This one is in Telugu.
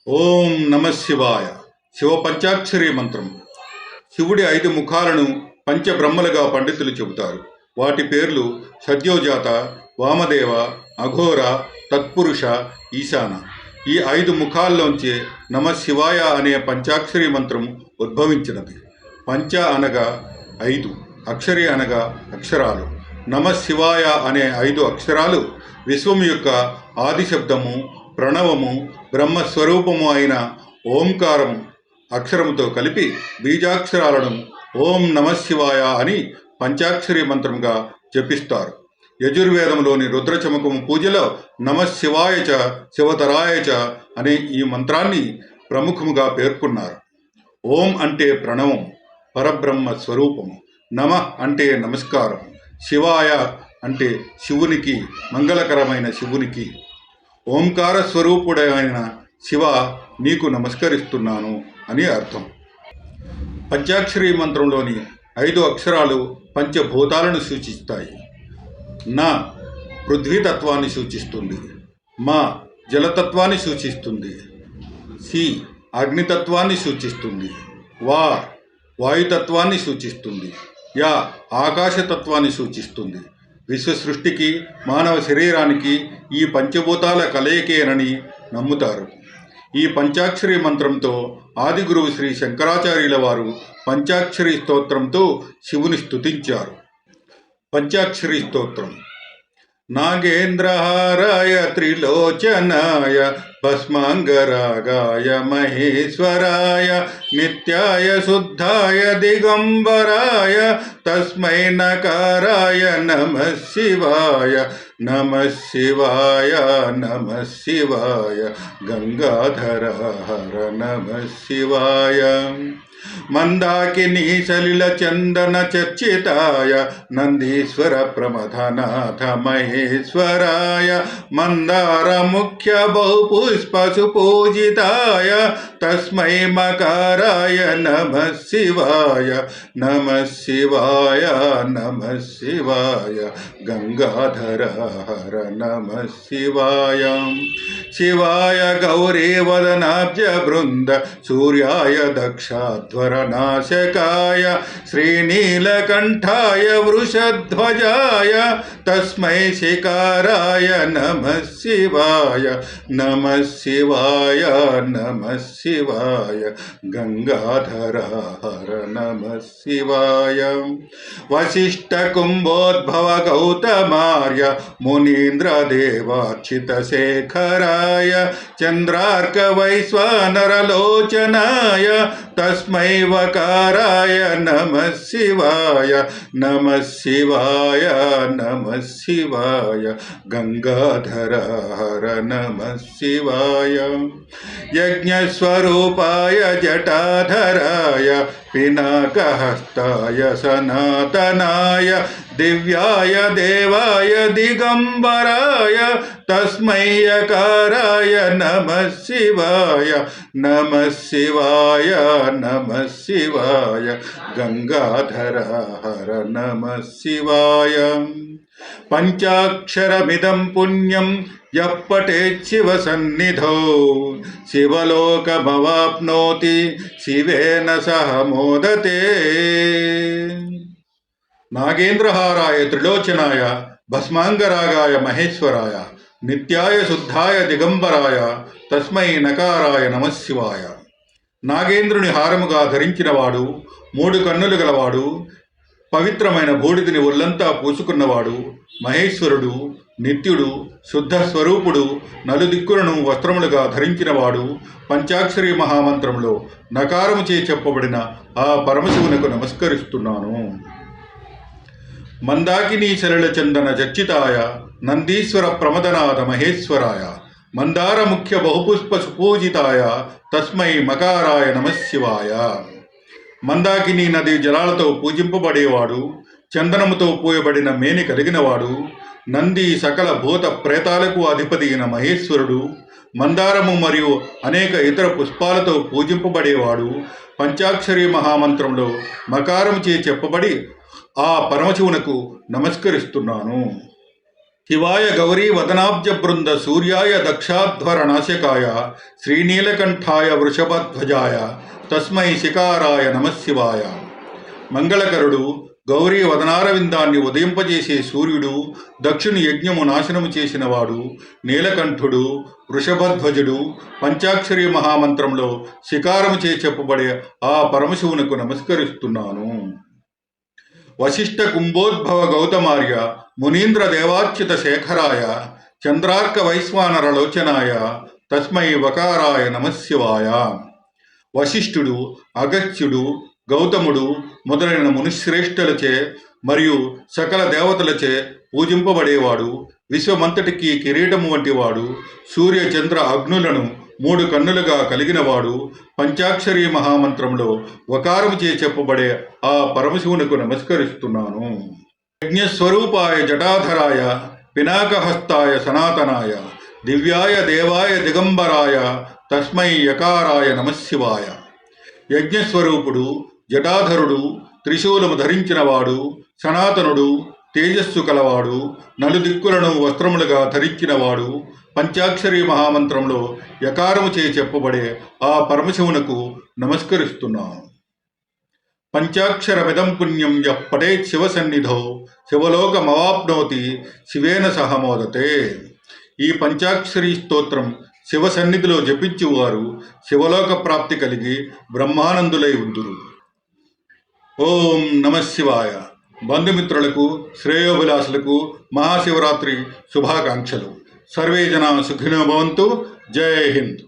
ఓం నమ శివాయ. శివ పంచాక్షరి మంత్రం. శివుడి 5 ముఖాలను పంచబ్రహ్మలుగా పండితులు చెబుతారు. వాటి పేర్లు సద్యోజాత, వామదేవ, అఘోర, తత్పురుష, ఈశాన. ఈ 5 ముఖాల్లోంచి నమ శివాయ అనే పంచాక్షరి మంత్రం ఉద్భవించినది. పంచ అనగా 5, అక్షరి అనగా అక్షరాలు. నమ శివాయ అనే 5 అక్షరాలు విశ్వం యొక్క ఆది శబ్దము, ప్రణవము, బ్రహ్మస్వరూపము అయిన ఓంకారం అక్షరముతో కలిపి బీజాక్షరాలను ఓం నమ శివాయ అని పంచాక్షరి మంత్రంగా జపిస్తారు. యజుర్వేదంలోని రుద్రచమకము పూజలో నమ శివాయ చ శివతరాయ చ అనే ఈ మంత్రాన్ని ప్రముఖముగా పేర్కొన్నారు. ఓం అంటే ప్రణవం, పరబ్రహ్మ స్వరూపము. నమ అంటే నమస్కారం, శివాయ అంటే శివునికి, మంగళకరమైన శివునికి. ఓంకార స్వరూపుడైన శివ, నీకు నమస్కరిస్తున్నాను అని అర్థం. పంచాక్షరి మంత్రంలోని 5 అక్షరాలు పంచభూతాలను సూచిస్తాయి. నా పృథ్వీతత్వాన్ని సూచిస్తుంది, మా జలతత్వాన్ని సూచిస్తుంది, సి అగ్నితత్వాన్ని సూచిస్తుంది, వా వాయుతత్వాన్ని సూచిస్తుంది, యా ఆకాశతత్వాన్ని సూచిస్తుంది. విశ్వ సృష్టికి, మానవ శరీరానికి ఈ పంచభూతాల కలయికేనని నమ్ముతారు. ఈ పంచాక్షరి మంత్రంతో ఆది గురువు శ్రీ శంకరాచార్యుల వారు పంచాక్షరి స్తోత్రంతో శివుని స్తుతించారు. పంచాక్షరి స్తోత్రం. నాగేంద్రహారాయ త్రిలోచనాయ భస్మాంగరాగాయ మహేశ్వరాయ నిత్యాయ శుద్ధాయ దిగంబరాయ తస్మై నకారాయ నమః శివాయ. నమః శివాయ నమః శివాయ గంగాధర హర నమః శివాయ. మందాకినీ సలిల చందన చర్చితాయ నందీశ్వర ప్రమథనాథ మహేశ్వరాయ మందార ముఖ్య బహుపుష్ప సుపూజితాయ తస్మై మకారాయ నమః శివాయ. నమః శివాయ నమః శివాయ గంగాధర హర నమః శివాయ. శివాయ గౌరీ వదనాబ్జ బృంద సూర్యాయ దక్షాధ్వరనాశకాయ శ్రీనీలకంఠాయ వృషధ్వజాయ తస్మై శికారాయ నమః శివాయ. నమః శివాయ నమః శివాయ గంగాధర హర నమః శివాయ. వశిష్ఠ కుంభోద్భవ గౌతమార్య మునీంద్ర దేవార్చిత శేఖరాయ చంద్రార్క వైశ్వానరలోచనాయ తస్మై వకారాయ నమః శివాయ. నమః శివాయ నమః శివాయ గంగాధర హర నమః శివాయ. యజ్ఞస్వరూపాయ జటాధరాయ పినాకహస్తాయ సనాతనాయ దివ్యాయ దేవాయ దిగంబరాయ తస్మై యకారాయ నమః శివాయ. నమః శివాయ నమః శివాయ గంగాధర హర నమః శివాయ. పంచాక్షరమిదం పుణ్యం యః పఠేత్ శివ సన్నిధౌ శివలోకమవాప్నోతి శివేన సహ మోదతే. నాగేంద్రహారాయ త్రిలోచనాయ భస్మాంగరాగాయ మహేశ్వరాయ నిత్యాయ శుద్ధాయ దిగంబరాయ తస్మై నకారాయ నమః శివాయ. నాగేంద్రుని హారముగా ధరించినవాడు, 3 కన్నులు గలవాడు, పవిత్రమైన బూడిదని ఒళ్ళంతా పూసుకున్నవాడు, మహేశ్వరుడు, నిత్యుడు, శుద్ధ స్వరూపుడు, నలుదిక్కులను వస్త్రములుగా ధరించినవాడు, పంచాక్షరి మహామంత్రంలో నకారముచే చెప్పబడిన ఆ పరమశివునకు నమస్కరిస్తున్నాను. మందాకినీ సలిల చందన చర్చితాయ నందీశ్వర ప్రమదనాథ మహేశ్వరాయ మందార ముఖ్య బహుపుష్ప సుపూజితాయ తస్మై మకారాయ నమః శివాయ. మందాకినీ నది జలాలతో పూజింపబడేవాడు, చందనముతో పూయబడిన మేని కలిగినవాడు, నంది సకల భూత ప్రేతాలకు అధిపతి అయిన మహేశ్వరుడు, మందారము మరియు అనేక ఇతర పుష్పాలతో పూజింపబడేవాడు, పంచాక్షరి మహామంత్రంలో మకారముచే చెప్పబడి ఆ పరమశివునకు నమస్కరిస్తున్నాను. శివాయ గౌరీ వదనాబ్జ బృంద సూర్యాయ దక్షాధ్వర నాశకాయ శ్రీనీలకంఠాయ వృషభధ్వజాయ తస్మై శికారాయ నమశివాయ. మంగళకరుడు గౌరీ వదనారవిందాన్ని ఉదయింపజేసే సూర్యుడు, దక్షుని యజ్ఞము నాశనము చేసినవాడు, నీలకంఠుడు, వృషభధ్వజుడు, పంచాక్షరి మహామంత్రంలో శికారము చే చెప్పబడే ఆ పరమశివునకు నమస్కరిస్తున్నాను. వశిష్ఠ కుంభోద్భవ గౌతమార్య మునీంద్ర దేవార్చిత శేఖరాయ చంద్రార్క వైశ్వానర లోచనాయ తస్మై వకారాయ నమశివాయ. వశిష్ఠుడు, అగస్త్యుడు, గౌతముడు మొదలైన మునిశ్రేష్ఠులచే మరియు సకల దేవతలచే పూజింపబడేవాడు, విశ్వమంతటికి కిరీటము వంటివాడు, సూర్య చంద్ర అగ్నులను 3 కన్నులుగా కలిగినవాడు, పంచాక్షరి మహామంత్రంలో వకారము చే చెప్పబడే ఆ పరమశివునకు నమస్కరిస్తున్నాను. యజ్ఞస్వరూపాయ జటాధరాయ పినాకహస్తాయ సనాతనాయ దివ్యాయ దేవాయ దిగంబరాయ తస్మై యకారాయ నమశివాయ. యజ్ఞస్వరూపుడు, జటాధరుడు, త్రిశూలము ధరించినవాడు, సనాతనుడు, తేజస్సు కలవాడు, నలుదిక్కులను వస్త్రములుగా ధరించినవాడు, పంచాక్షరి మహామంత్రంలో యకారము చే చెప్పబడే ఆ పరమశివునకు నమస్కరిస్తున్నాను. పంచాక్షరమిదం పుణ్యం యః పఠేత్ శివసన్నిధౌ శివలోకమవాప్నోతి శివేన సహ మోదతే. ఈ పంచాక్షరి స్తోత్రం శివ సన్నిధిలో జపించువారు శివలోక ప్రాప్తి కలిగి బ్రహ్మానందులై ఉందురు. ఓం నమశివాయ. బంధుమిత్రులకు, శ్రేయోభిలాషులకు మహాశివరాత్రి శుభాకాంక్షలు. సర్వే జనా సుఖినో భవంతు. జై హింద్.